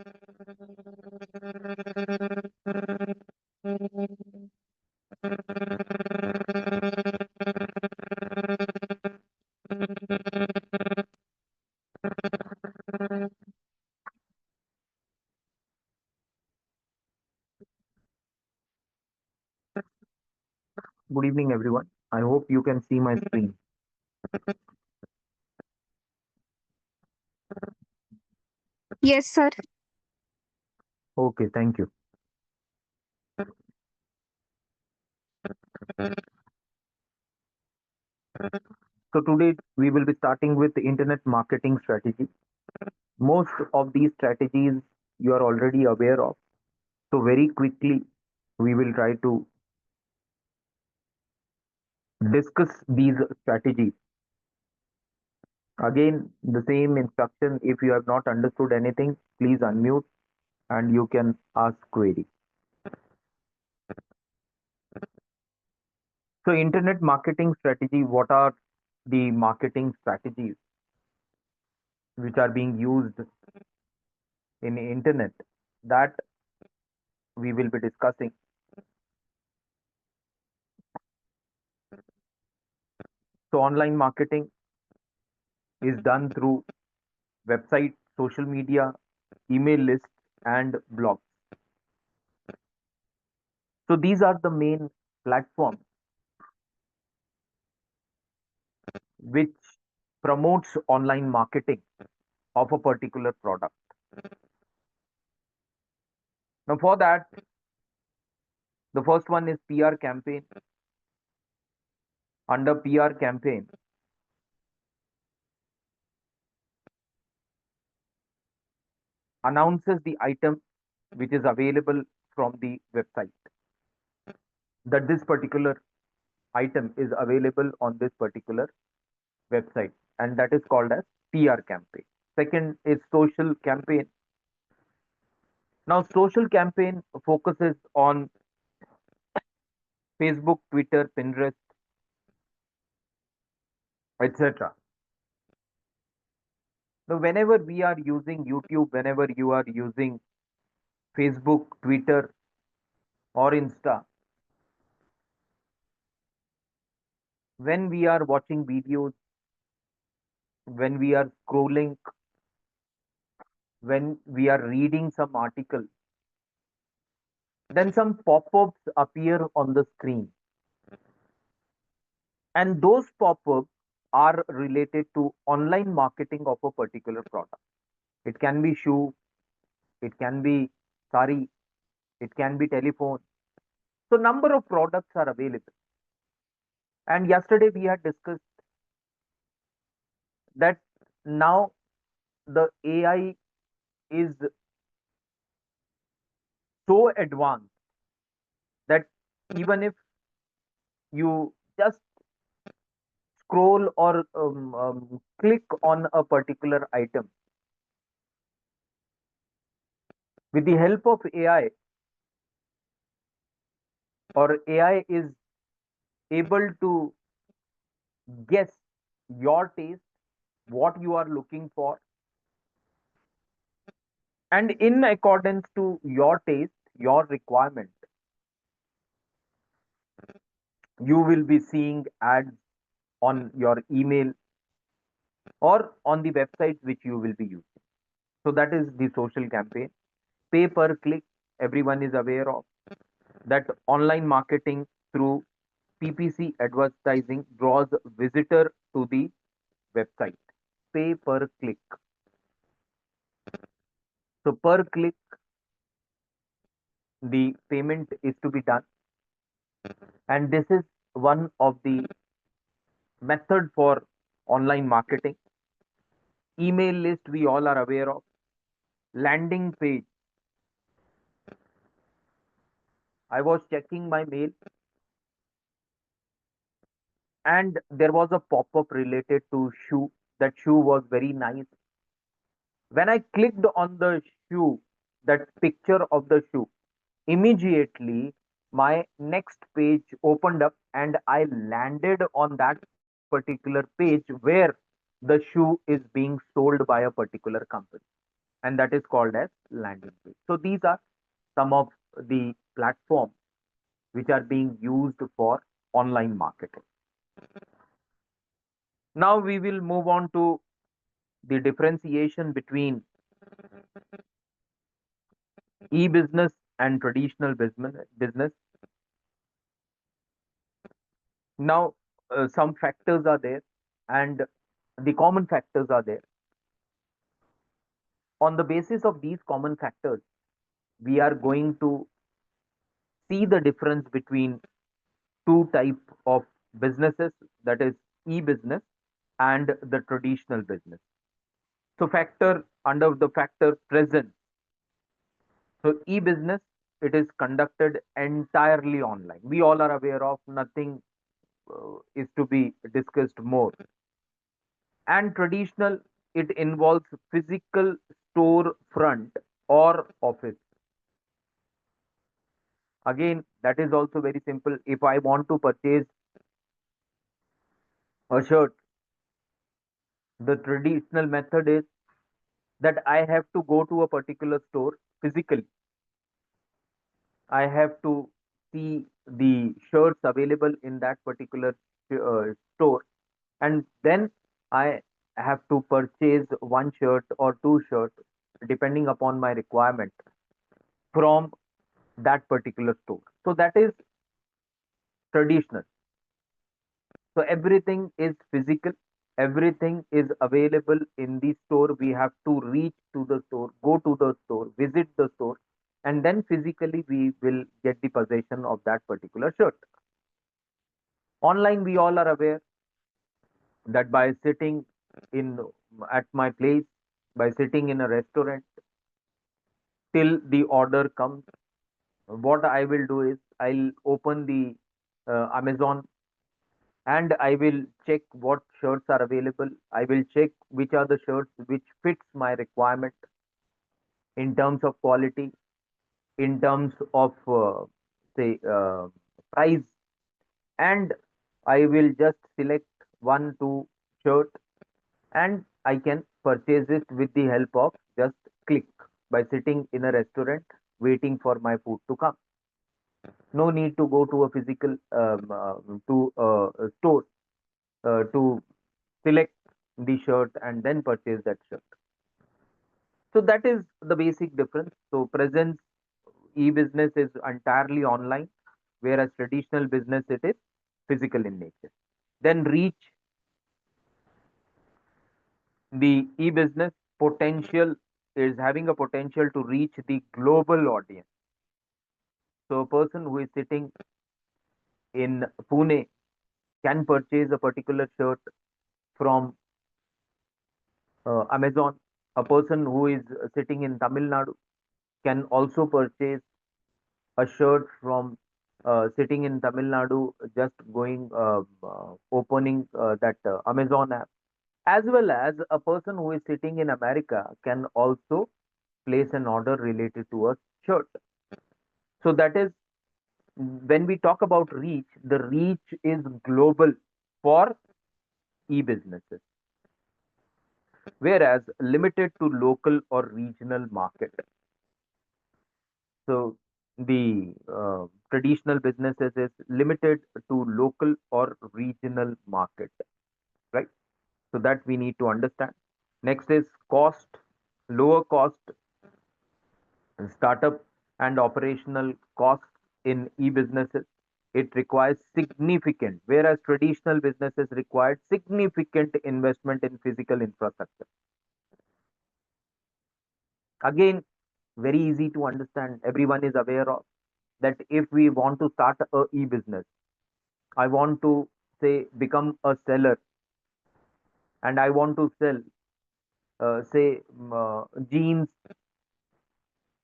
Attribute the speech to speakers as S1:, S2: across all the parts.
S1: Good evening, everyone. I hope you can see my screen.
S2: Yes, sir.
S1: Okay, thank you. So today we will be starting with the internet marketing strategy. Most of these strategies you are already aware of. So very quickly we will try to discuss these strategies. Again, the same instruction. If you have not understood anything, please unmute and you can ask query. So internet marketing strategy, what are the marketing strategies which are being used in internet, that we will be discussing. So online marketing is done through website, social media, email lists, and blogs. So these are the main platforms which promotes online marketing of a particular product. Now for that, the first one is PR campaign. Under PR campaign, announces the item which is available from the website, that this particular item is available on this particular website, and that is called as PR campaign. Second is social campaign. Now social campaign focuses on Facebook, Twitter, Pinterest, etc. Now whenever we are using YouTube, whenever you are using Facebook, Twitter, or Insta, when we are watching videos, when we are scrolling, when we are reading some article, then some pop-ups appear on the screen, and those pop-ups are related to online marketing of a particular product. It can be shoe, it can be sari, it can be telephone. So number of products are available. And yesterday we had discussed that now the AI is so advanced that even if you just scroll or click on a particular item, with the help of AI, or AI is able to guess your taste, what you are looking for, and in accordance to your taste, your requirement, you will be seeing ads on your email or on the website which you will be using. So that is the social campaign. Pay per click, everyone is aware of that. Online marketing through PPC advertising draws visitor to the website. Pay per click. So per click, the payment is to be done, and this is one of the method for online marketing. Email list, we all are aware of. Landing page, I was checking my mail and there was a pop-up related to shoe. That shoe was very nice. When I clicked on the shoe, that picture of the shoe, immediately my next page opened up and I landed on that particular page where the shoe is being sold by a particular company. and that is called as landing page. So these are some of the platforms which are being used for online marketing. Now we will move on to the differentiation between e-business and traditional business. Now, some factors are there, and the common factors are there. On the basis of these common factors, we are going to see the difference between two type of businesses, that is e-business and the traditional business. So factor under the factor presence. So e-business, it is conducted entirely online. We all are aware of, nothing is to be discussed more. And traditional, it involves physical store front or office. Again, that is also very simple. If I want to purchase a shirt, the traditional method is that I have to go to a particular store physically. I have to see the shirts available in that particular store, and then I have to purchase one shirt or two shirts depending upon my requirement from that particular store. So that is traditional. So everything is physical, everything is available in the store. We have to reach to the store, go to the store, visit the store, and then physically we will get the possession of that particular shirt. Online, we all are aware that by sitting in at my place, by sitting in a restaurant till the order comes, what I will do is I'll open the Amazon, and I will check what shirts are available. I will check which are the shirts which fits my requirement in terms of quality, in terms of say price, and I will just select one, two shirt, and I can purchase it with the help of just click by sitting in a restaurant waiting for my food to come. No need to go to a physical to a store to select the shirt and then purchase that shirt. So that is the basic difference. So presence e-business is entirely online, whereas traditional business it is physical in nature. Then reach, the e-business potential is having a potential to reach the global audience. So a person who is sitting in Pune can purchase a particular shirt from Amazon. A person who is sitting in Tamil Nadu can also purchase a shirt from sitting in Tamil Nadu, just going opening that Amazon app, as well as a person who is sitting in America can also place an order related to a shirt. So that is, when we talk about reach, the reach is global for e-businesses, whereas limited to local or regional market. So the traditional businesses is limited to local or regional market, right? So that we need to understand. Next is cost, lower cost, startup and operational costs in e-businesses. It requires significant, whereas traditional businesses required significant investment in physical infrastructure. Again, very easy to understand. Everyone is aware of that if we want to start a e-business, I want to say become a seller, and I want to sell say jeans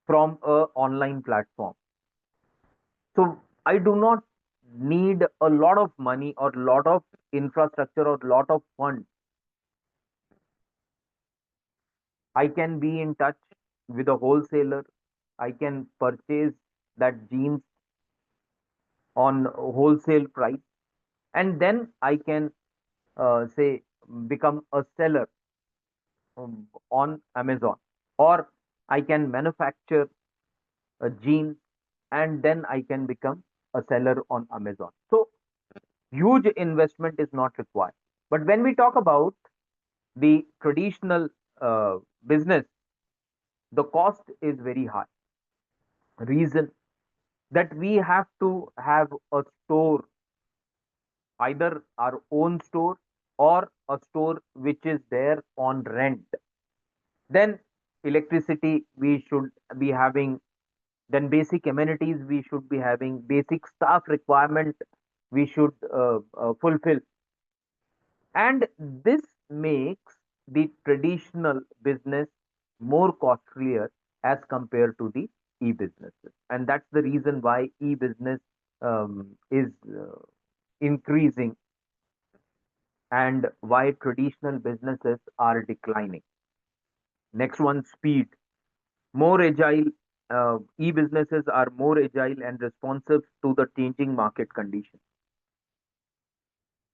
S1: from a online platform. So I do not need a lot of money or lot of infrastructure or lot of funds. I can be in touch with a wholesaler. I can purchase that jeans on wholesale price, and then I can say become a seller on Amazon. or I can manufacture a jeans and then I can become a seller on Amazon. So huge investment is not required. But when we talk about the traditional business, the cost is very high. Reason that we have to have a store, either our own store or a store which is there on rent. Then electricity we should be having, then basic amenities we should be having, basic staff requirement we should fulfill, and this makes the traditional business more costlier as compared to the e-businesses, and that's the reason why e-business is increasing and why traditional businesses are declining. Next one, speed. More agile. E-businesses are more agile and responsive to the changing market conditions.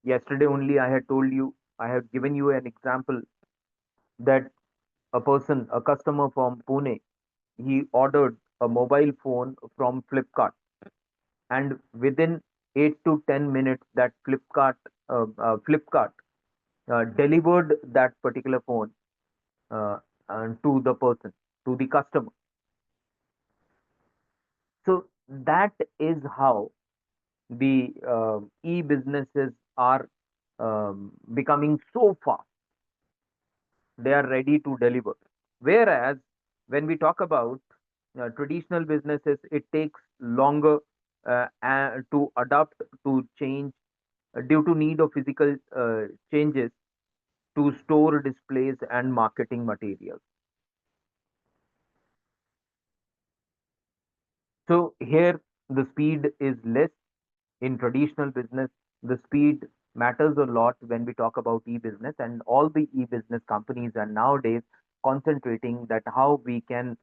S1: Yesterday only I had told you, I have given you an example that a customer from Pune, he ordered a mobile phone from Flipkart, and within 8 to 10 minutes, that Flipkart delivered that particular phone to the person, to the customer. So that is how the e-businesses are becoming so fast. They are ready to deliver. Whereas when we talk about traditional businesses, it takes longer to adapt to change due to need of physical changes to store displays and marketing materials. So here the speed is less in traditional business. The speed matters a lot when we talk about e-business, and all the e-business companies are nowadays concentrating that how we can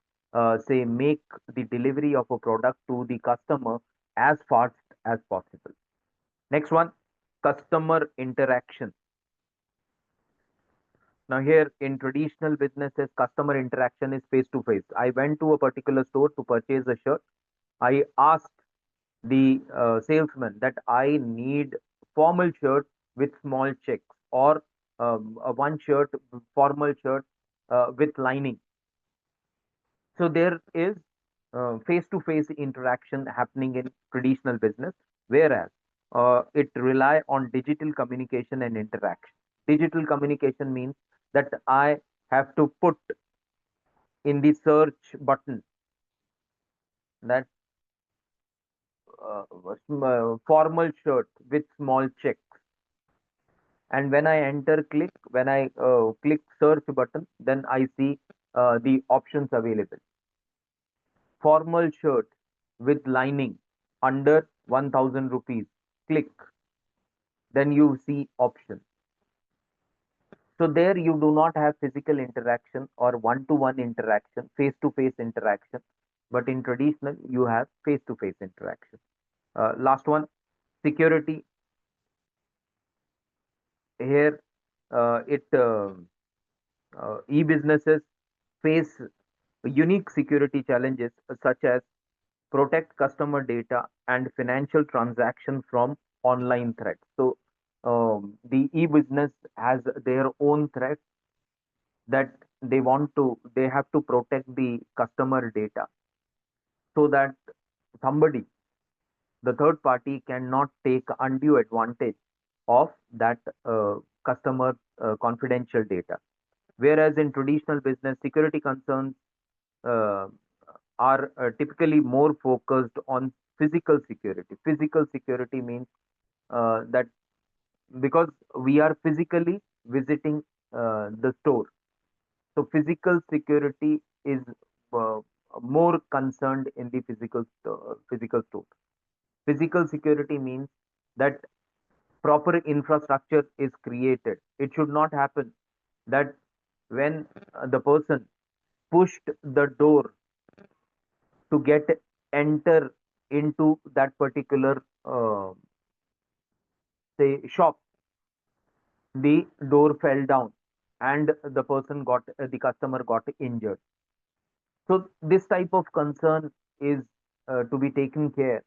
S1: say make the delivery of a product to the customer as fast as possible. Next one, customer interaction. Now here in traditional businesses, customer interaction is face to face. I went to a particular store to purchase a shirt. I asked the salesman that I need formal shirt with small checks, or one shirt, formal shirt with lining. So there is face to face interaction happening in traditional business, whereas it rely on digital communication and interaction. Digital communication means that I have to put in the search button that formal shirt with small checks, and when I enter click when I click search button, then I see the options available. Formal shirt with lining under 1000 rupees, click, then you see options. So there you do not have physical interaction or one to one interaction, face to face interaction, but in traditional you have face to face interaction. Last one, security. Here it e-businesses face unique security challenges such as protect customer data and financial transactions from online threats. So the e-business has their own threats that they have to protect the customer data so that somebody, the third party, cannot take undue advantage of that customer confidential data. Whereas in traditional business, security concerns uh, are typically more focused on physical security. Physical security means that because we are physically visiting the store, so physical security is uh, more concerned in the physical store. Physical security means that proper infrastructure is created. It should not happen that when the person pushed the door to get enter into that particular say shop, the door fell down and the customer got injured. So this type of concern is to be taken care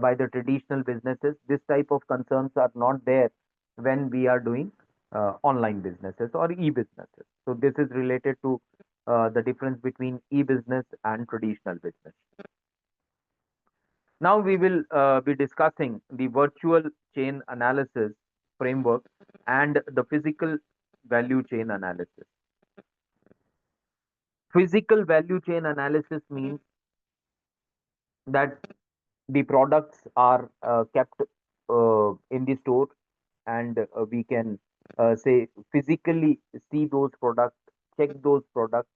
S1: by the traditional businesses. This type of concerns are not there when we are doing online businesses or e-businesses. So this is related to the difference between e-business and traditional business. Now we will be discussing the virtual chain analysis framework and the physical value chain analysis. Physical value chain analysis means that the products are kept in the store, and we can say physically see those products, check those products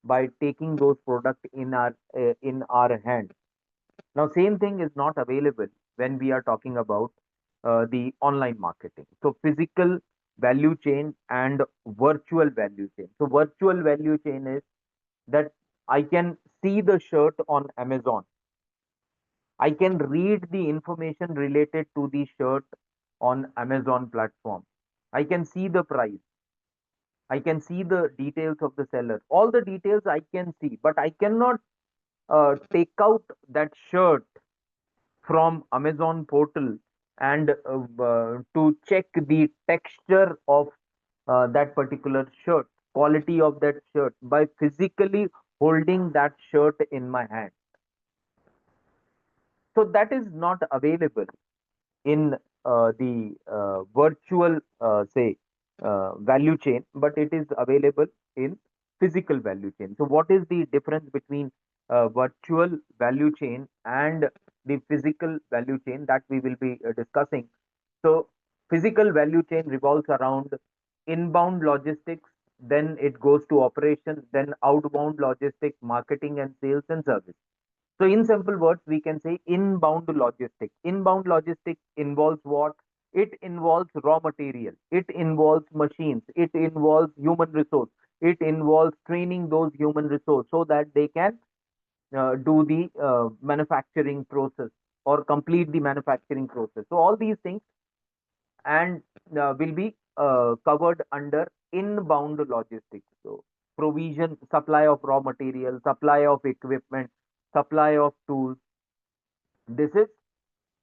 S1: by taking those products in our hand. Now same thing is not available when we are talking about the online marketing. So physical value chain and virtual value chain. So virtual value chain is that I can see the shirt on Amazon. I can read the information related to the shirt on Amazon platform. I can see the price. I can see the details of the seller. All the details I can see, but I cannot take out that shirt from Amazon portal and to check the texture of that particular shirt, quality of that shirt by physically holding that shirt in my hand. So that is not available in the virtual say value chain, but it is available in physical value chain. So what is the difference between virtual value chain and the physical value chain, that we will be discussing. So physical value chain revolves around inbound logistics, then it goes to operation, then outbound logistics, marketing and sales and service. So, in simple words, we can say inbound logistics. Inbound logistics involves what? It involves raw material, it involves machines, it involves human resource, it involves training those human resource so that they can do the manufacturing process or complete the manufacturing process. So, all these things and will be covered under inbound logistics. So, provision, supply of raw material, supply of equipment, supply of tools. This is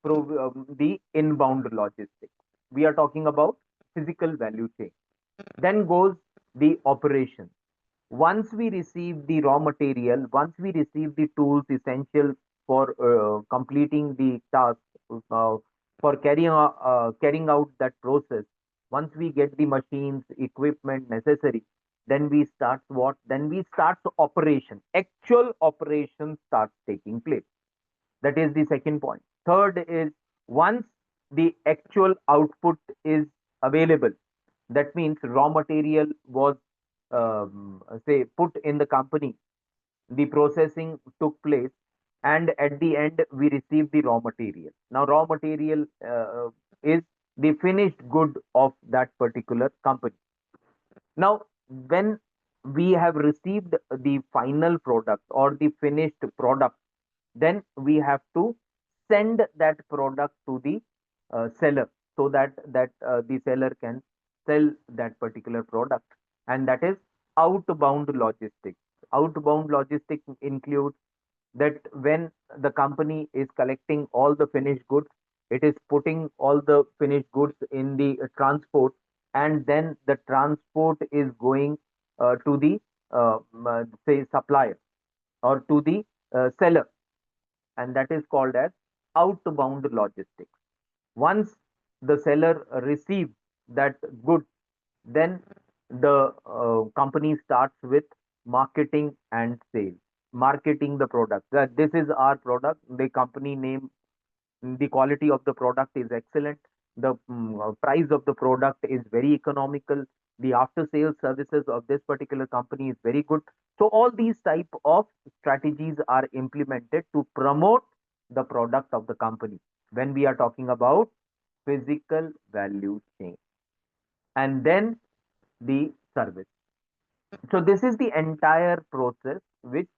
S1: the inbound logistics. We are talking about physical value chain. Then goes the operation. Once we receive the raw material, once we receive the tools essential for completing the task, uh, for carrying out that process, once we get the machines, equipment necessary, then we start what? Then we start operation. Actual operation starts taking place. That is the second point. Third is once the actual output is available, that means raw material was say put in the company, the processing took place, and at the end we receive the raw material. Now raw material is the finished good of that particular company. Now when we have received the final product or the finished product, then we have to send that product to the seller so that the seller can sell that particular product, and that is outbound logistics. Outbound logistics includes that when the company is collecting all the finished goods, it is putting all the finished goods in the transport, and then the transport is going to the say supplier or to the seller, and that is called as outbound logistics. Once the seller receives that good, then the company starts with marketing and sales. Marketing the product. That this is our product. The company name, the quality of the product is excellent. The price of the product is very economical. The after sales services of this particular company is very good. So all these type of strategies are implemented to promote the product of the company when we are talking about physical value chain, and then the service. So this is the entire process which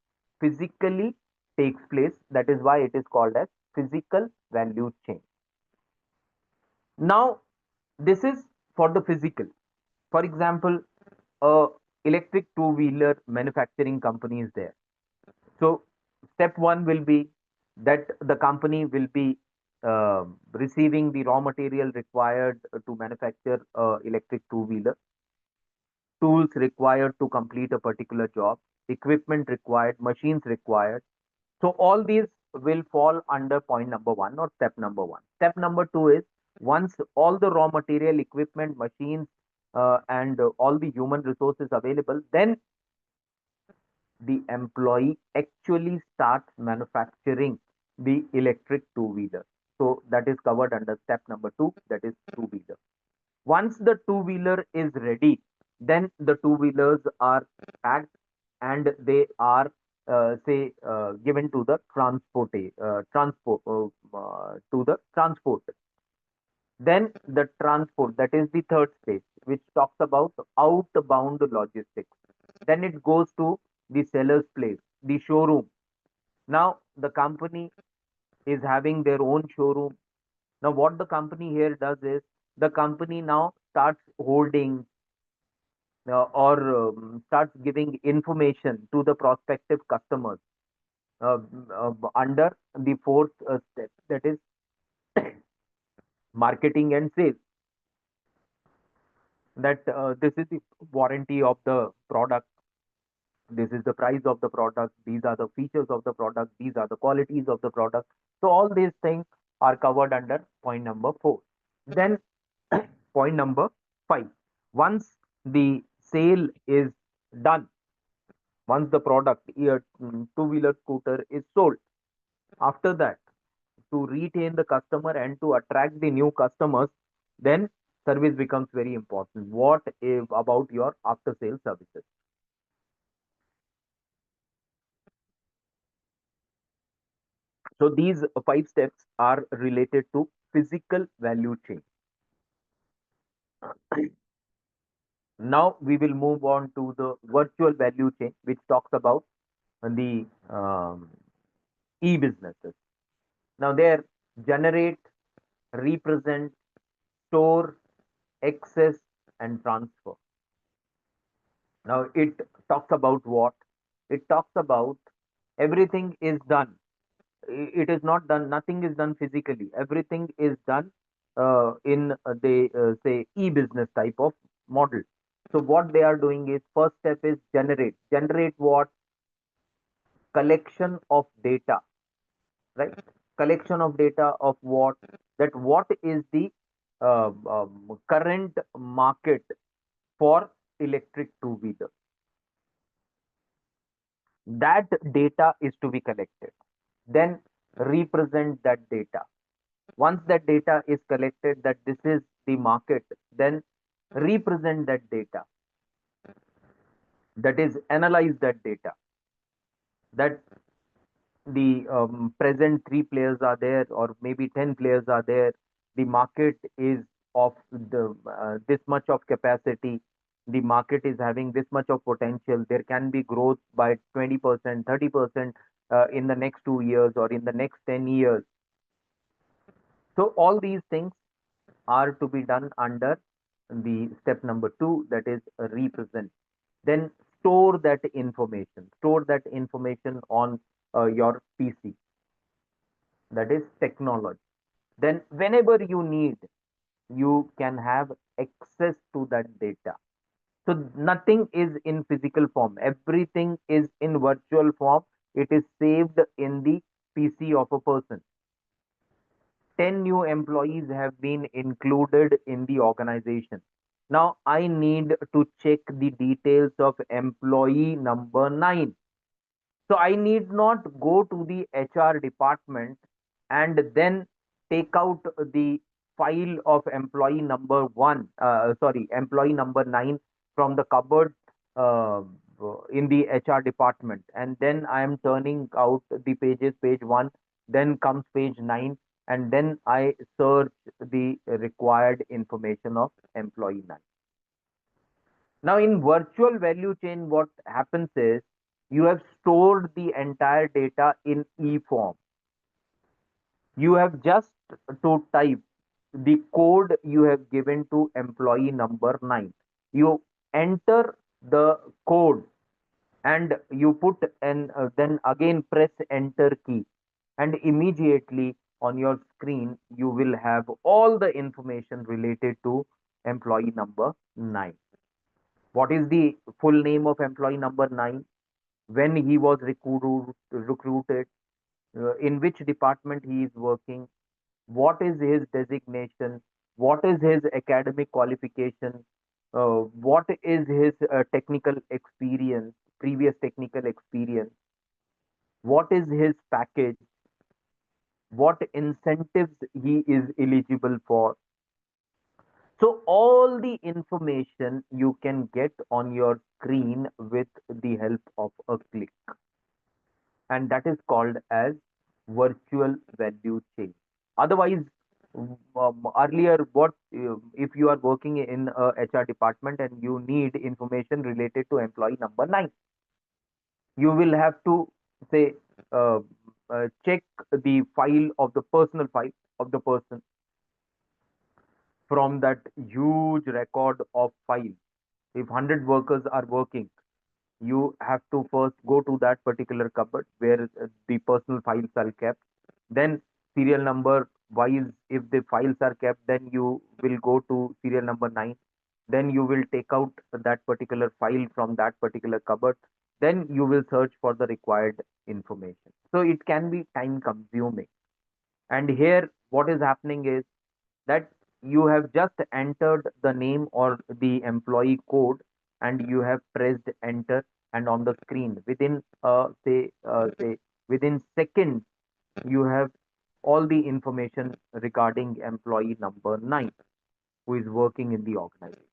S1: physically takes place. That is why it is called as physical value chain. Now, this is for the physical. For example, a electric two-wheeler manufacturing company is there. So step one will be that the company will be receiving the raw material required to manufacture electric two-wheeler, tools required to complete a particular job, equipment required, machines required. So all these will fall under point number one or step number one. Step number two is once all the raw material, equipment, machines, and all the human resources available, then the employee actually starts manufacturing the electric two-wheeler. So that is covered under step number two, that is two-wheeler. Once the two-wheeler is ready, then the two-wheelers are packed and they are given to the transport. Then the transport, that is the third stage, which talks about outbound logistics. Then it goes to the seller's place, the showroom. Now the company is having their own showroom. Now what the company here does is the company now starts holding or starts giving information to the prospective customers under the fourth step, that is marketing and sales, that this is the warranty of the product, this is the price of the product, these are the features of the product, these are the qualities of the product. So all these things are covered under point number four. Then point number five, once the sale is done, once the product two-wheeler scooter is sold, after that, to retain the customer and to attract the new customers, then service becomes very important. What if about your after sale services? So these five steps are related to physical value chain. Now we will move on to the virtual value chain, which talks about the e-businesses. Now there, generate, represent, store, access, and transfer. Now it talks about what? It talks about everything is done. It is not done, nothing is done physically. Everything is done in the say e-business type of model. So what they are doing is first step is generate. Generate what? Collection of data, right? Collection of data of what? That what is the current market for electric two-wheeler. That data is to be collected. Then represent that data. Once that data is collected, that this is the market, then represent that data. That is, analyze that data. That the present three players are there, or maybe 10 players are there. The market is of the this much of capacity. The market is having this much of potential. There can be growth by 20%, 30% in the next 2 years or in the next 10 years. So all these things are to be done under the step number two, that is represent. Then store that information. Store that information on your PC, that is technology. Then whenever you need, you can have access to that data. So nothing is in physical form. Everything is in virtual form. It is saved in the PC of a person. 10 new employees have been included in the organization. Now I need to check the details of employee number 9. So I need not go to the HR department and then take out the file of employee number 9 from the cupboard uh, in the HR department. And then I am turning out the pages, page 1, then comes page 9, and then I search the required information of employee 9. Now, in virtual value chain, what happens is you have stored the entire data in e form. You have just to type the code you have given to employee number 9. You enter the code and you put and then again press enter key, and immediately on your screen you will have all the information related to employee number 9. What is the full name of employee number 9? When he was recruited, in which department he is working, what is his designation, what is his academic qualification, what is his technical experience, previous technical experience, what is his package, what incentives he is eligible for. So all the information you can get on your screen with the help of a click, and that is called as virtual value chain. Otherwise, earlier, what if you are working in a HR department and you need information related to employee number 9? You will have to say check the file of the personal file of the person from that huge record of files. If 100 workers are working, you have to first go to that particular cupboard where the personal files are kept. Then serial number wise, if the files are kept, then you will go to serial number 9. Then you will take out that particular file from that particular cupboard. Then you will search for the required information. So it can be time consuming. And here, what is happening is that you have just entered the name or the employee code, and you have pressed enter, and on the screen within say within seconds you have all the information regarding employee number 9 who is working in the organization.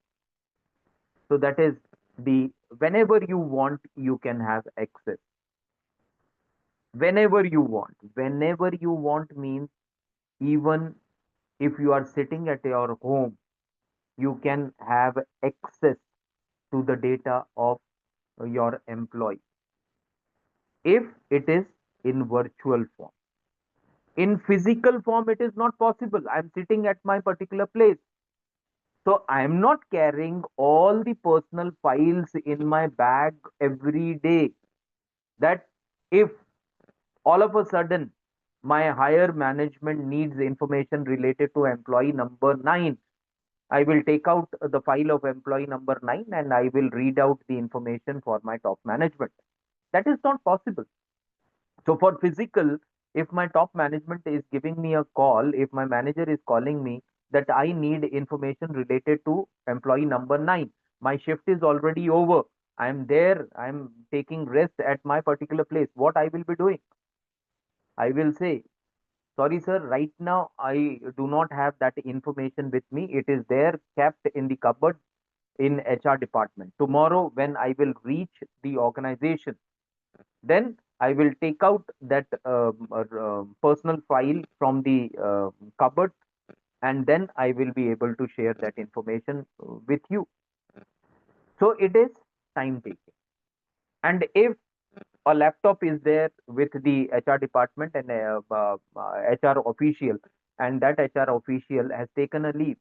S1: So that is the whenever you want you can have access, whenever you want means even if you are sitting at your home, you can have access to the data of your employee if it is in virtual form. In physical form, it is not possible. I'm sitting at my particular place. So I'm not carrying all the personal files in my bag every day. That if all of a sudden my higher management needs information related to employee number 9, I will take out the file of employee number 9 and I will read out the information for my top management. That is not possible. So for physical, if my top management is giving me a call, if my manager is calling me that I need information related to employee number 9, my shift is already over. I'm there, I'm taking rest at my particular place. What I will be doing? I will say, sorry, sir, right now I do not have that information with me. It is there kept in the cupboard in HR department. Tomorrow, when I will reach the organization, then I will take out that personal file from the cupboard, and then I will be able to share that information with you. So it is time taking. And if a laptop is there with the HR department and HR official, and that HR official has taken a leave,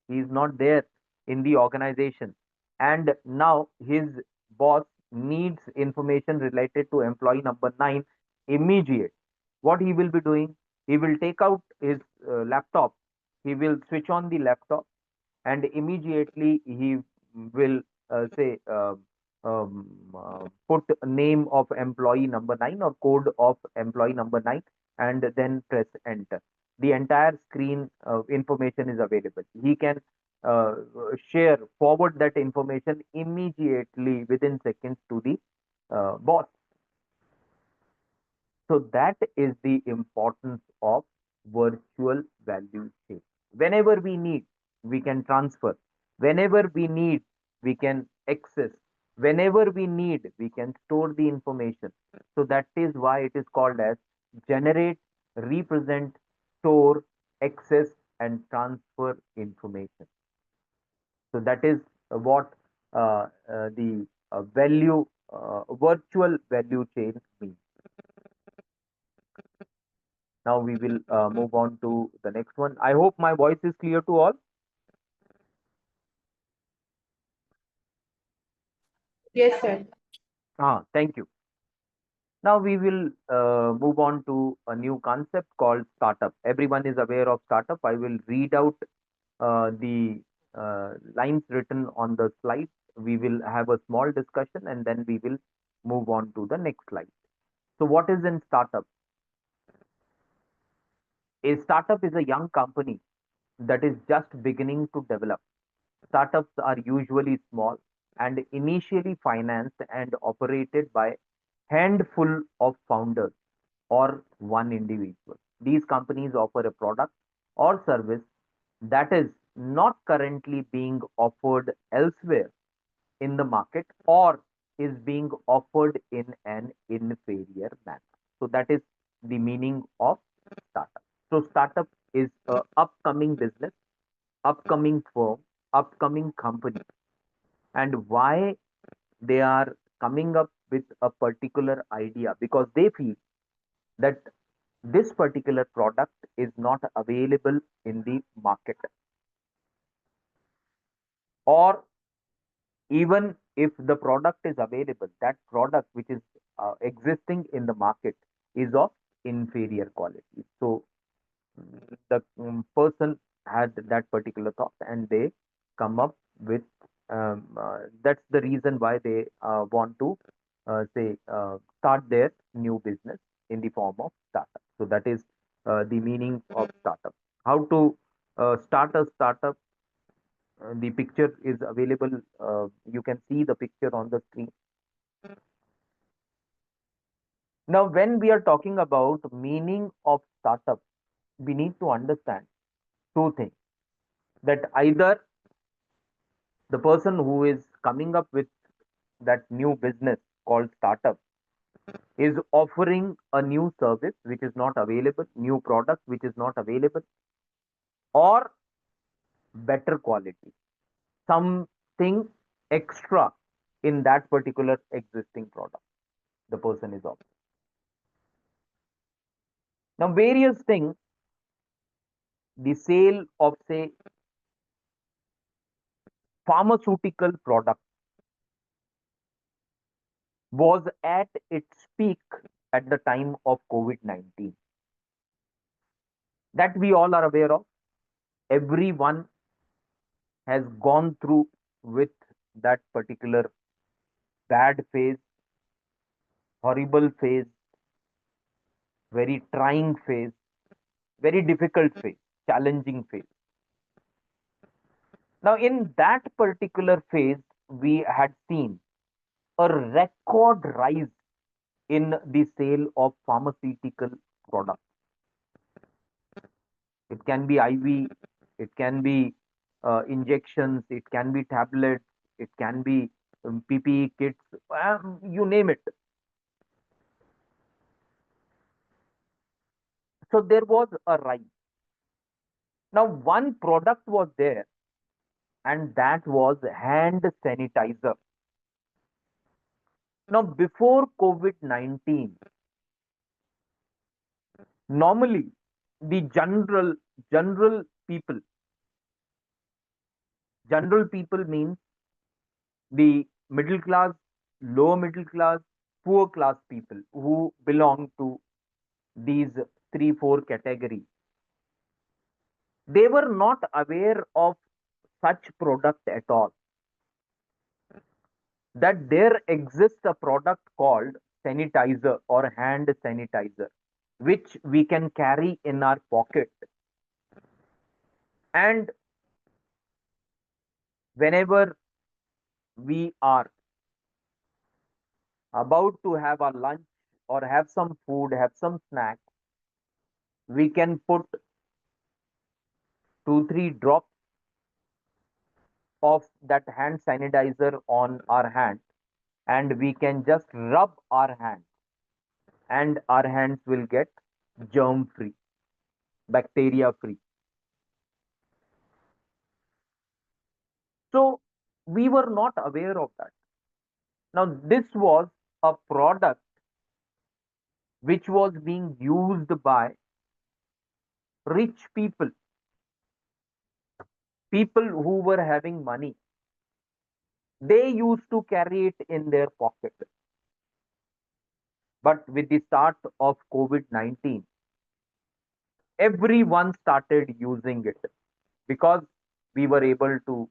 S1: he is not there in the organization, and now his boss needs information related to employee number 9 immediate. What he will be doing? He will take out his laptop, he will switch on the laptop, and immediately he will say put name of employee number 9 or code of employee number 9, and then press enter. The entire screen information is available. He can uh, share forward that information immediately within seconds to the boss. So that is the importance of virtual value chain. Whenever we need, we can transfer. Whenever we need, we can access. Whenever we need, we can store the information. So that is why it is called as generate, represent, store, access, and transfer information. So that is what the virtual value chain means. Now we will move on to the next one. I hope my voice is clear to all.
S3: Yes, sir.
S1: Thank you. Now we will move on to a new concept called startup. Everyone is aware of startup. I will read out the lines written on the slide. We will have a small discussion and then we will move on to the next slide. So, what is in startup? A startup is a young company that is just beginning to develop. Startups are usually small and initially financed and operated by handful of founders or one individual. These companies offer a product or service that is not currently being offered elsewhere in the market or is being offered in an inferior manner. So that is the meaning of startup. So startup is a upcoming business, upcoming firm, upcoming company, and why they are coming up with a particular idea because they feel that this particular product is not available in the market, or even if the product is available, that product which is existing in the market is of inferior quality. So the person had that particular thought and they come up with that's the reason why they want to say start their new business in the form of startup. So that is the meaning of startup. How to start a startup? The picture is available. You can see the picture on the screen. Now, when we are talking about meaning of startup, we need to understand two things: that either the person who is coming up with that new business called startup is offering a new service which is not available, new product which is not available, or better quality, something extra in that particular existing product the person is offering. Now, various things, the sale of, say, pharmaceutical product was at its peak at the time of COVID 19. That we all are aware of. Everyone has gone through with that particular bad phase, horrible phase, very trying phase, very difficult phase, challenging phase. Now, in that particular phase, we had seen a record rise in the sale of pharmaceutical products. It can be IV, it can be injections, it can be tablets, it can be PPE kits, you name it. So there was a rise. Now, one product was there, and that was hand sanitizer. Now, before COVID 19, normally the general people, general people means the middle class, lower middle class, poor class people who belong to these three, four categories, they were not aware of such product at all. That there exists a product called sanitizer or hand sanitizer, which we can carry in our pocket. And whenever we are about to have our lunch or have some food, have some snack, we can put 2, 3 drops of that hand sanitizer on our hand and we can just rub our hand and our hands will get germ free, bacteria free. So we were not aware of that. Now, this was a product which was being used by rich people, people who were having money. They used to carry it in their pocket. But with the start of COVID-19, everyone started using it because we were able to,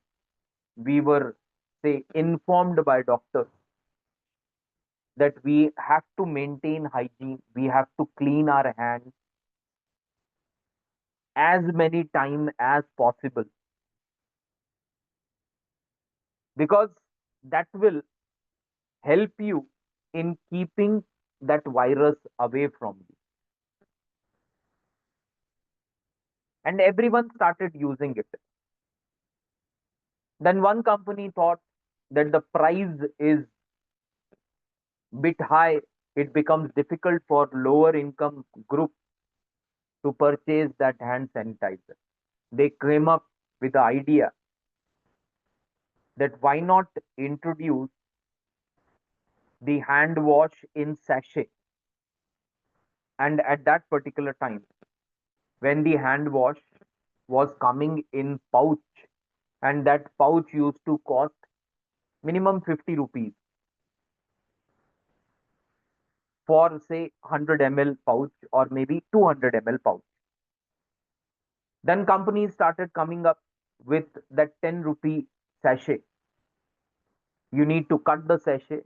S1: we were, say, informed by doctors that we have to maintain hygiene, we have to clean our hands as many time as possible, because that will help you in keeping that virus away from you. And everyone started using it. Then one company thought that the price is bit high, it becomes difficult for lower income group to purchase that hand sanitizer. They came up with the idea that why not introduce the hand wash in sachet. And at that particular time, when the hand wash was coming in pouch, and that pouch used to cost minimum 50 rupees for, say, 100 ml pouch or maybe 200 ml pouch. Then companies started coming up with that 10 rupee sachet. You need to cut the sachet,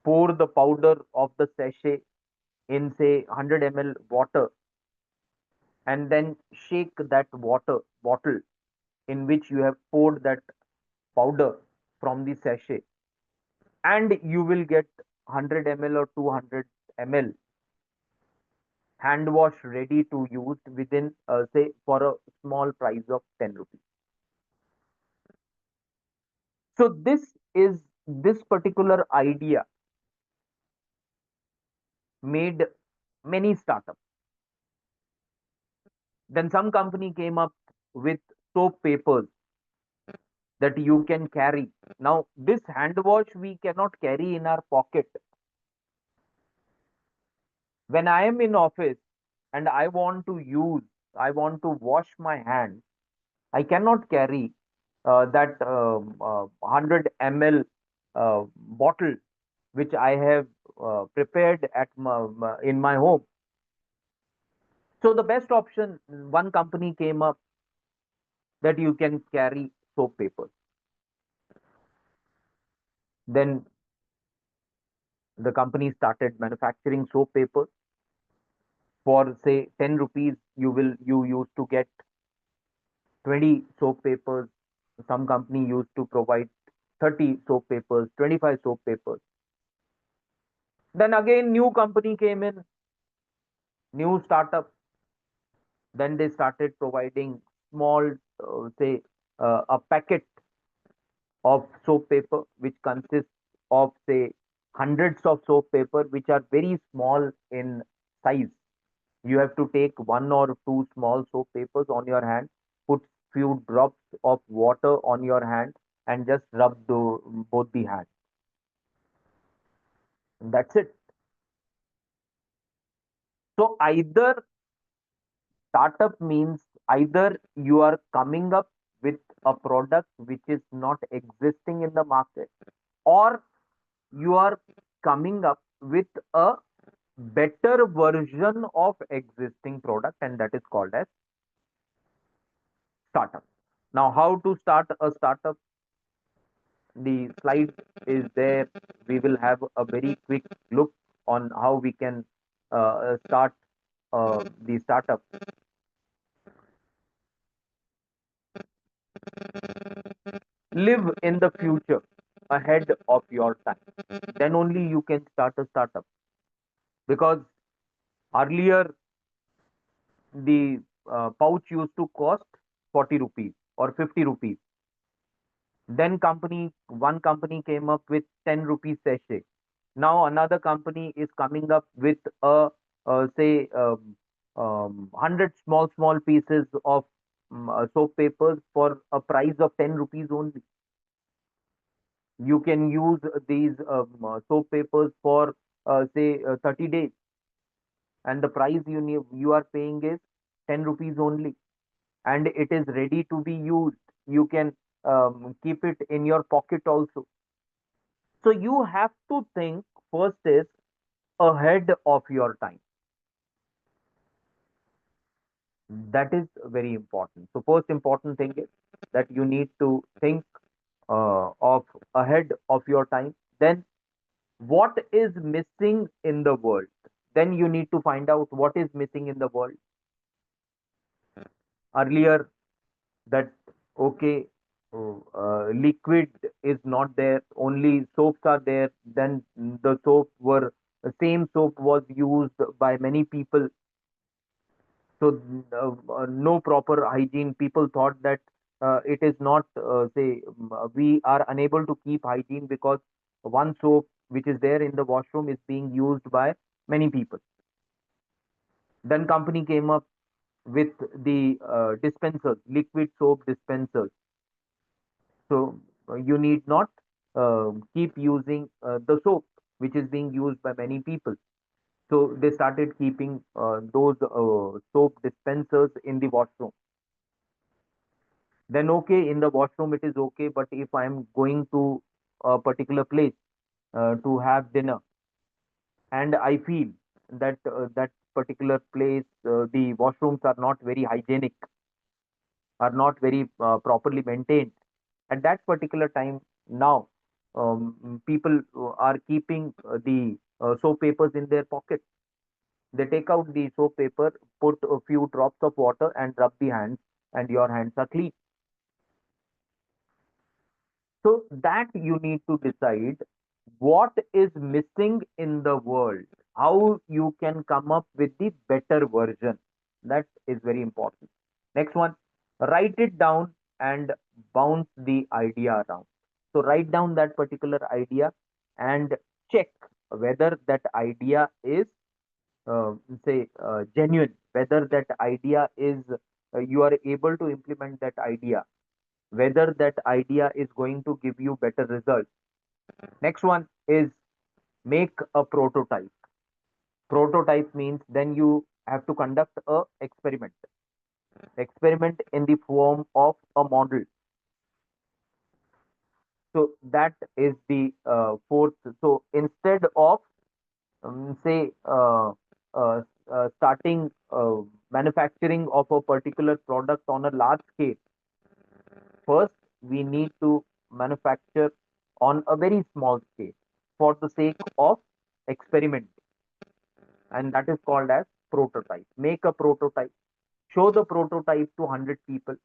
S1: pour the powder of the sachet in, say, 100 ml water, and then shake that water bottle in which you have poured that powder from the sachet, and you will get 100 ml or 200 ml hand wash ready to use within, say, for a small price of 10 rupees. So this particular idea made many startups. Then some company came up with soap papers that you can carry. Now, this hand wash we cannot carry in our pocket. When I am in office and I want to wash my hands, I cannot carry that 100 ml bottle which I have prepared in my home. So the best option, one company came up that you can carry soap papers. Then the company started manufacturing soap papers. For, say, 10 rupees, you used to get 20 soap papers. Some company used to provide 30 soap papers, 25 soap papers. Then again, new company came in, new startup. Then they started providing small, say, a packet of soap paper, which consists of, say, hundreds of soap paper, which are very small in size. You have to take one or two small soap papers on your hand, put few drops of water on your hand, and just rub both the hands. That's it. So either startup means either you are coming up with a product which is not existing in the market, or you are coming up with a better version of existing product, and that is called as startup. Now, how to start a startup? The slide is there. We will have a very quick look on how we can start the startup. Live in the future ahead of your time. Then only you can start a startup. Because earlier, the pouch used to cost 40 rupees or 50 rupees. Then one company came up with 10 rupees sachet. Now another company is coming up with say, 100 small pieces of soap papers for a price of 10 rupees only. You can use these soap papers for, say, 30 days, and the price you are paying is 10 rupees only, and it is ready to be used. You can keep it in your pocket also. So you have to think first is ahead of your time. That is very important. So first important thing is that you need to think of ahead of your time. Then what is missing in the world? Then you need to find out what is missing in the world. Earlier, that okay, liquid is not there, only soaps are there. Then the same soap was used by many people. So no proper hygiene. People thought that it is not we are unable to keep hygiene because one soap which is there in the washroom is being used by many people. Then company came up with the dispensers, liquid soap dispensers. So you need not keep using the soap which is being used by many people. So they started keeping those soap dispensers in the washroom. Then okay, in the washroom it is okay, but if I am going to a particular place to have dinner, and I feel that that particular place the washrooms are not very hygienic, are not very properly maintained, at that particular time, now people are keeping the soap papers in their pocket. They take out the soap paper, put a few drops of water and rub the hands, and your hands are clean. So that you need to decide what is missing in the world, how you can come up with the better version. That is very important. Next one, write it down and bounce the idea around. So write down that particular idea and check whether that idea is genuine, whether that idea is you are able to implement that idea, whether that idea is going to give you better results. Next one is make a prototype. Prototype means then you have to conduct a experiment in the form of a model. So that is the fourth. So instead of say starting manufacturing of a particular product on a large scale, first we need to manufacture on a very small scale for the sake of experiment, and that is called as prototype. Make a prototype, show the prototype to 100 people,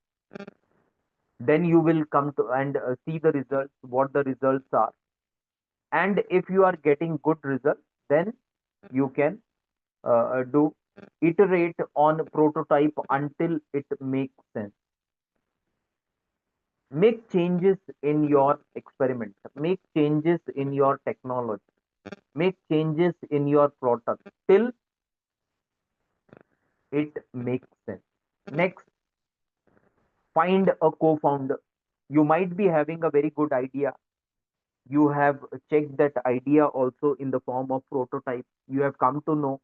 S1: then you will come to and see the results, what the results are. And if you are getting good results, then you can do iterate on prototype until it makes sense. Make changes in your experiment, make changes in your technology, make changes in your product till it makes sense. Next, find a co-founder. You might be having a very good idea, you have checked that idea also in the form of prototype, you have come to know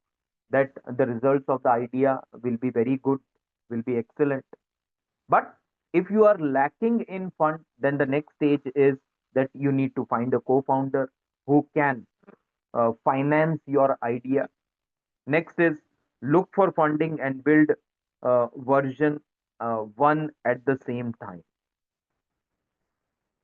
S1: that the results of the idea will be very good, will be excellent. But if you are lacking in fund, then the next stage is that you need to find a co-founder who can finance your idea. Next is look for funding and build version one at the same time.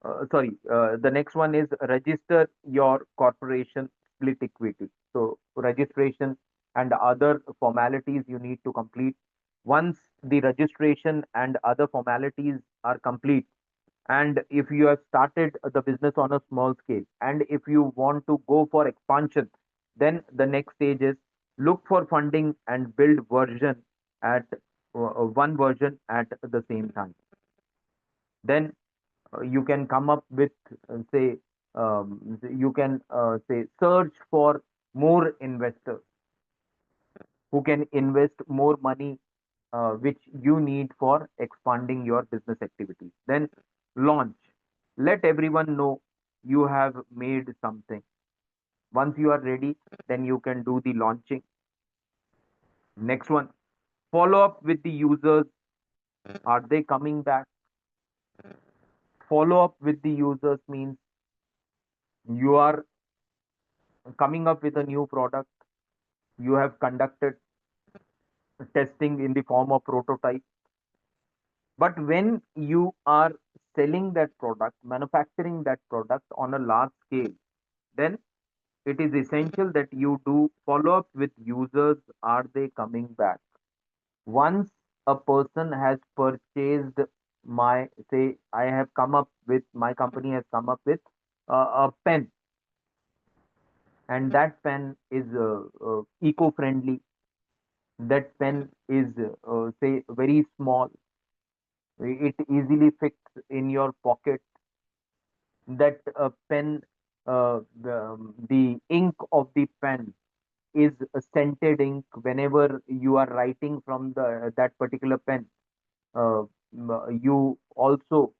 S1: The next one is register your corporation, split equity. So registration and other formalities you need to complete. Once the registration and other formalities are complete, and if you have started the business on a small scale, and if you want to go for expansion, then the next stage is look for funding and build version at one version at the same time. Then you can come up with say you can say search for more investors who can invest more money which you need for expanding your business activities. Then launch, let everyone know you have made something. Once you are ready, then you can do the launching. Next one, follow up with the users. Are they coming back? Follow up with the users means you are coming up with a new product, You have conducted testing in the form of prototype. But when you are selling that product, manufacturing that product on a large scale, then it is essential that you do follow up with users. Are they coming back? Once a person has purchased my, say, I have come up with, my company has come up with a pen, and that pen is eco-friendly. That pen is, say, very small. It easily fits in your pocket. That pen, the ink of the pen is a scented ink. Whenever you are writing from the that particular pen, you also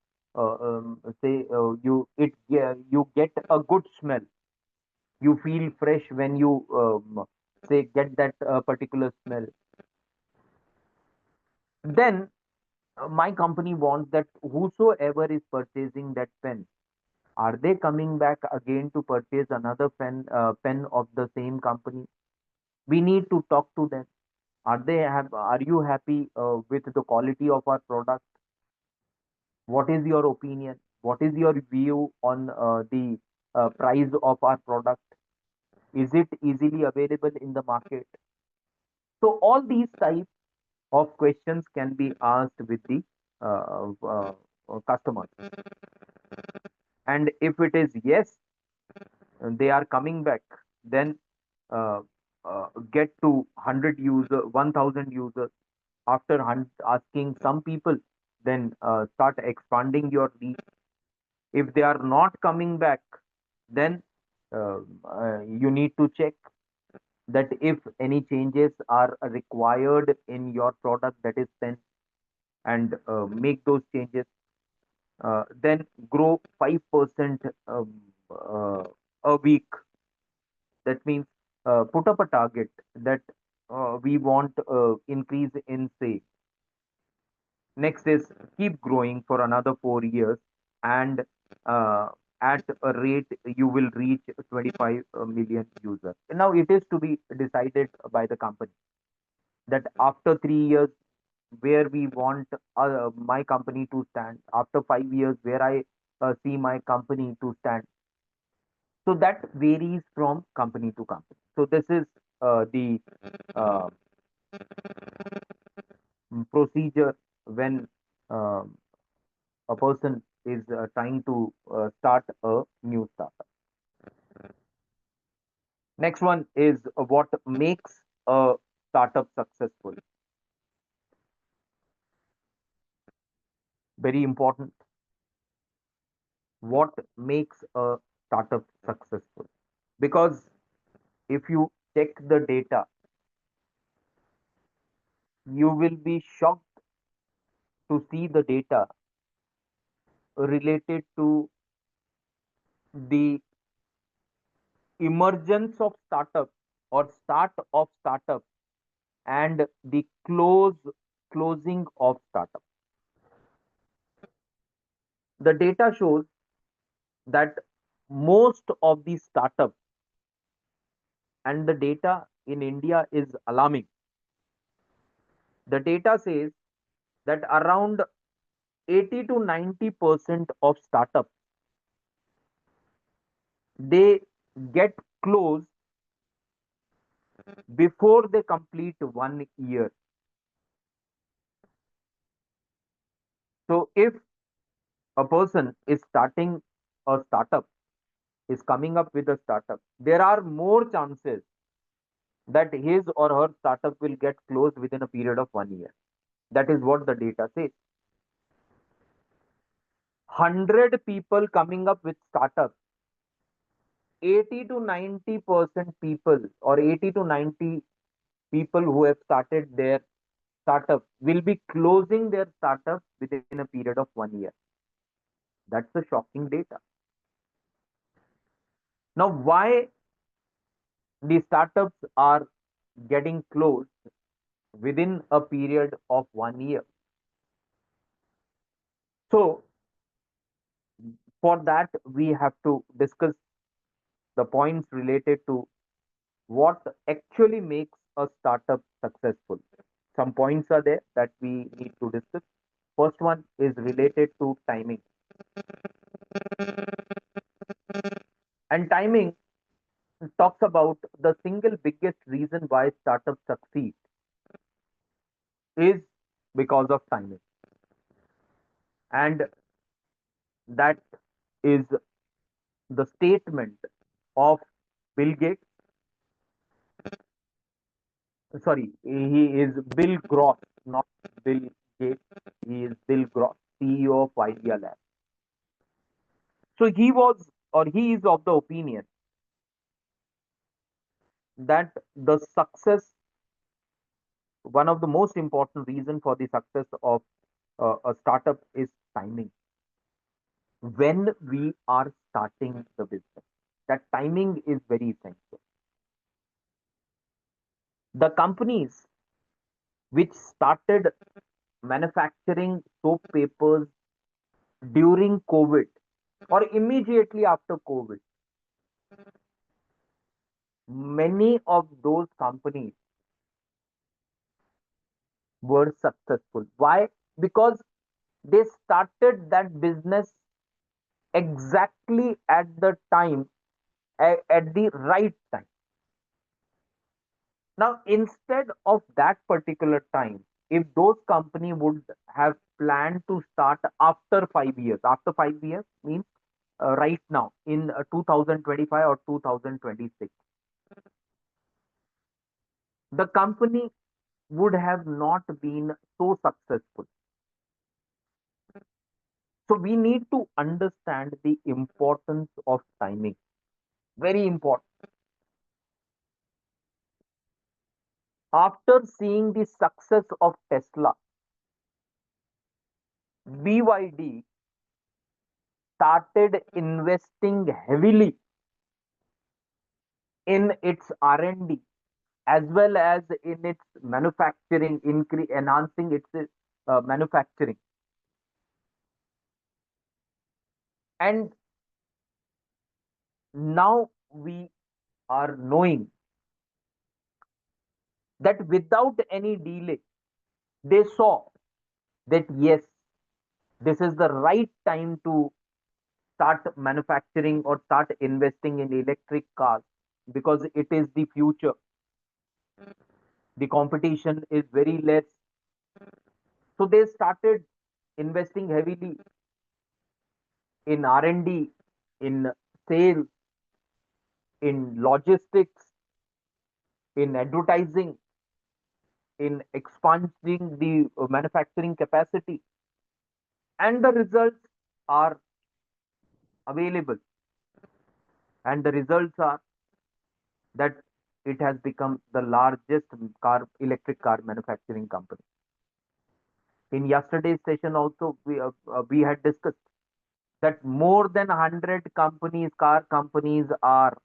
S1: say you it you get a good smell. You feel fresh when you say get that particular smell. Then my company wants that whosoever is purchasing that pen, are they coming back again to purchase another pen of the same company? We need to talk to them. Are you happy with the quality of our product? What is your opinion? What is your view on the price of our product? Is it easily available in the market? So all these types of questions can be asked with the customers. And if it is yes, they are coming back, then uh, get to 100 user 1000 users. After asking some people, then start expanding your reach. If they are not coming back, then you need to check that if any changes are required in your product, that is then, and make those changes. Then grow 5% a week. That means put up a target that we want increase in sales. Next is keep growing for another 4 years, and uh, at a rate you will reach 25 million users. Now it is to be decided by the company that after 3 years where we want my company to stand, after 5 years where I see my company to stand. So that varies from company to company. So this is the uh, procedure when um a person is trying to start a new startup. Next one is what makes a startup successful. Very important. What makes a startup successful? Because if you check the data, you will be shocked to see the data related to the emergence of startup or start of startup and the closing of startup. The data shows that most of these startups, and the data in India is alarming. The data says that around 80 to 90% of startups, they get closed before they complete 1 year. So if a person is starting a startup, is coming up with a startup, there are more chances that his or her startup will get closed within a period of 1 year. That is what the data says. 100 people coming up with startups, 80 to 90% people, or 80 to 90 people who have started their startup will be closing their startup within a period of 1 year. That's the shocking data. Now, why the startups are getting closed within a period of 1 year? So, for that, we have to discuss the points related to what actually makes a startup successful. Some points are there that we need to discuss. First one is related to timing. And timing talks about the single biggest reason why startups succeed is because of timing. And that is the statement of Bill Gates. Sorry, he is Bill Gross, not Bill Gates. He is Bill Gross, CEO of Idea Lab. So he was, or he is of the opinion that the success, one of the most important reason for the success of a startup is timing. When we are starting the business, that timing is very essential. The companies which started manufacturing soap papers during COVID or immediately after COVID, many of those companies were successful. Why? Because they started that business exactly at the time, at the right time. Now, instead of that particular time, if those company would have planned to start after 5 years means right now in 2025 or 2026, the company would have not been so successful. So we need to understand the importance of timing. Very important. After seeing the success of Tesla, BYD started investing heavily in its R&D as well as in its manufacturing, enhancing its manufacturing. And now we are knowing that without any delay, they saw that yes, this is the right time to start manufacturing or start investing in electric cars because it is the future. The competition is very less. So they started investing heavily in R&D, in sales, in logistics, in advertising, in expanding the manufacturing capacity. And the results are available. And the results are that it has become the largest electric car manufacturing company. In yesterday's session also, we had discussed that more than 100 companies, car companies, are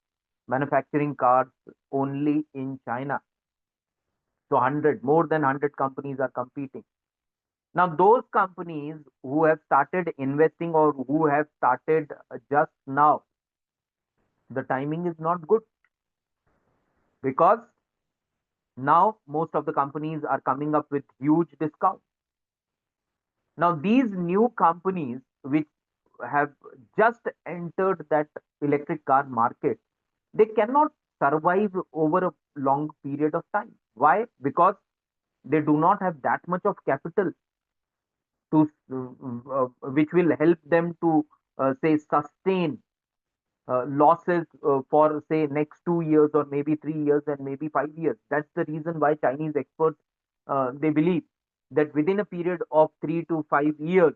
S1: manufacturing cars only in China. So 100, more than 100 companies are competing. Now, those companies who have started investing or who have started just now, the timing is not good because now most of the companies are coming up with huge discounts. Now, these new companies which have just entered that electric car market, they cannot survive over a long period of time. Why? Because they do not have that much of capital to which will help them to say sustain losses for say next 2 years or maybe 3 years and maybe 5 years. That's the reason why Chinese experts they believe that within a period of 3 to 5 years,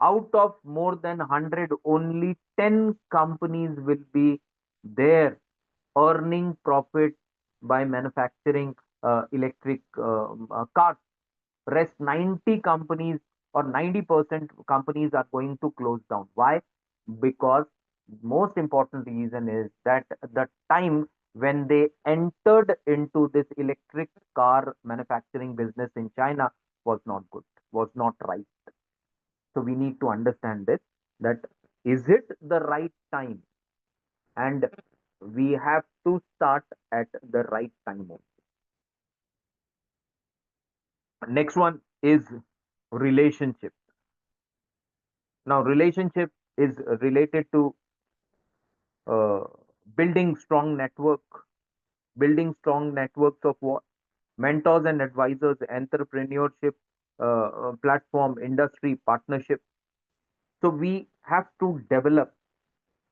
S1: out of more than 100, only 10 companies will be there earning profit by manufacturing electric cars. Rest 90 companies or 90% companies are going to close down. Why? Because most important reason is that the time when they entered into this electric car manufacturing business in China was not good, was not right. So we need to understand this, that is it the right time, and we have to start at the right time only. Next one is relationship. Now, relationship is related to uh, building strong network, building strong networks of what? Mentors and advisors, entrepreneurship, platform, industry, partnership. So we have to develop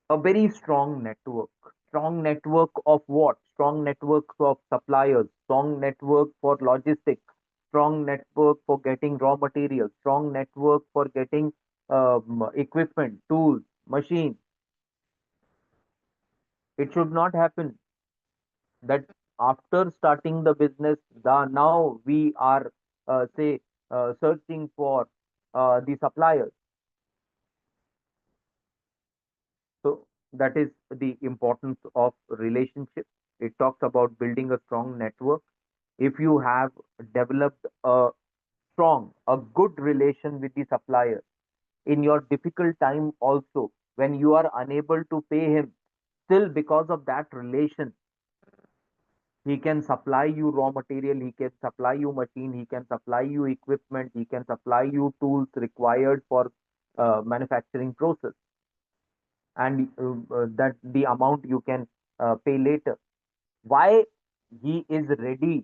S1: a very strong network. Strong network of what? Strong networks of suppliers, strong network for logistics, strong network for getting raw materials, strong network for getting equipment, tools, machines. It should not happen that after starting the business, now we are say searching for the suppliers. So that is the importance of relationship. It talks about building a strong network. If you have developed a good relation with the supplier in your difficult time also, when you are unable to pay him, still because of that relation, he can supply you raw material, he can supply you machine, he can supply you equipment, he can supply you tools required for manufacturing process, and that the amount you can pay later. Why? He is ready.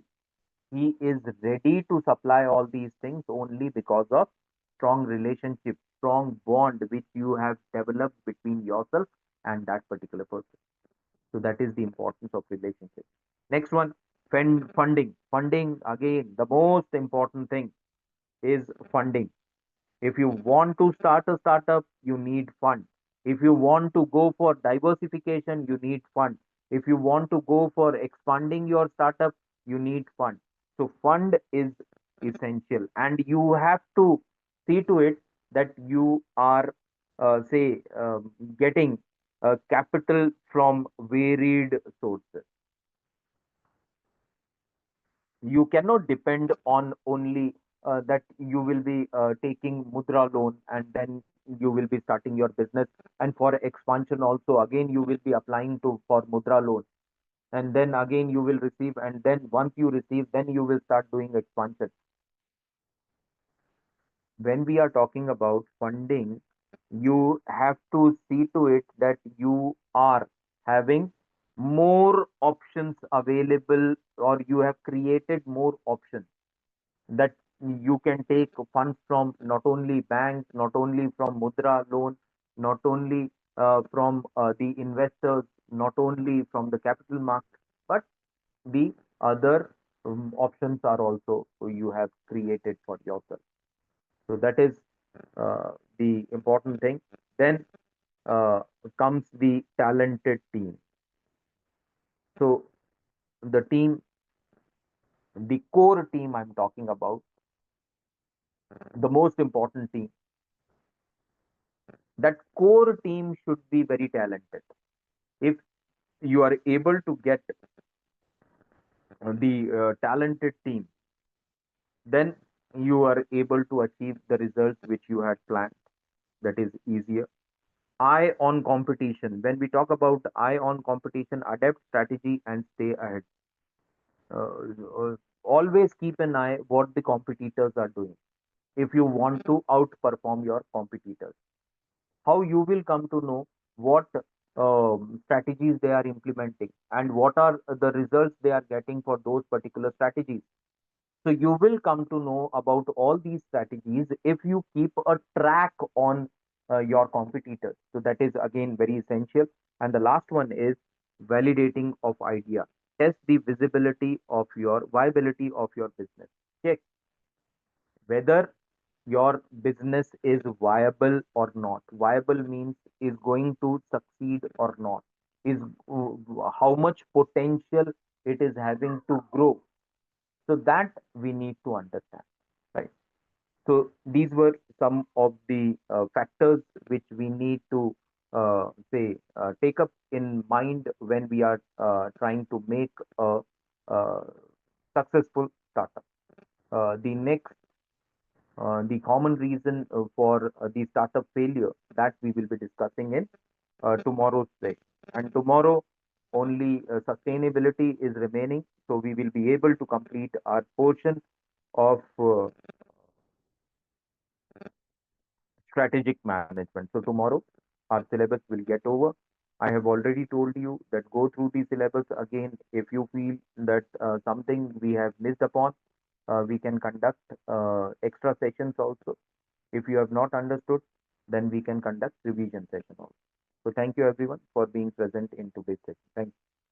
S1: He is ready to supply all these things only because of strong relationship, strong bond which you have developed between yourself and that particular person. So that is the importance of relationship. Next one, funding. Funding, again, the most important thing is funding. If you want to start a startup, you need fund. If you want to go for diversification, you need fund. If you want to go for expanding your startup, you need fund. So fund is essential, and you have to see to it that you are, say, getting capital from varied sources. You cannot depend on only that you will be taking mudra loan and then you will be starting your business, and for expansion also again you will be applying to for mudra loan, and then again you will receive, and then once you receive then you will start doing expansion. When we are talking about funding, you have to see to it that you are having more options available, or you have created more options, that you can take funds from not only banks, not only from mudra loan, not only from the investors, not only from the capital market, but the other options are also you have created for yourself. So that is the important thing. Then uh, comes the talented team. So the team, the core team I'm talking about, the most important team, that core team should be very talented. If you are able to get the talented team, then you are able to achieve the results which you had planned. That is easier. Eye on competition. When we talk about eye on competition, adapt strategy and stay ahead. Always keep an eye what the competitors are doing. If you want to outperform your competitors, how you will come to know what strategies they are implementing and what are the results they are getting for those particular strategies. So you will come to know about all these strategies if you keep a track on your competitors. So that is again very essential. And the last one is validating of idea. Test the visibility of your viability of your business. Check whether your business is viable or not. Viable means is going to succeed or not. Is how much potential it is having to grow. So that we need to understand, right? So these were some of the factors which we need to say take up in mind when we are trying to make a, uh successful startup. The next the common reason for the startup failure, that we will be discussing in tomorrow's day. And tomorrow only sustainability is remaining. So we will be able to complete our portion of strategic management. So tomorrow our syllabus will get over. I have already told you that go through the syllabus again. If you feel that something we have missed upon, we can conduct extra sessions also. If you have not understood, then we can conduct revision session also. So thank you everyone for being present in today's session. Thank you.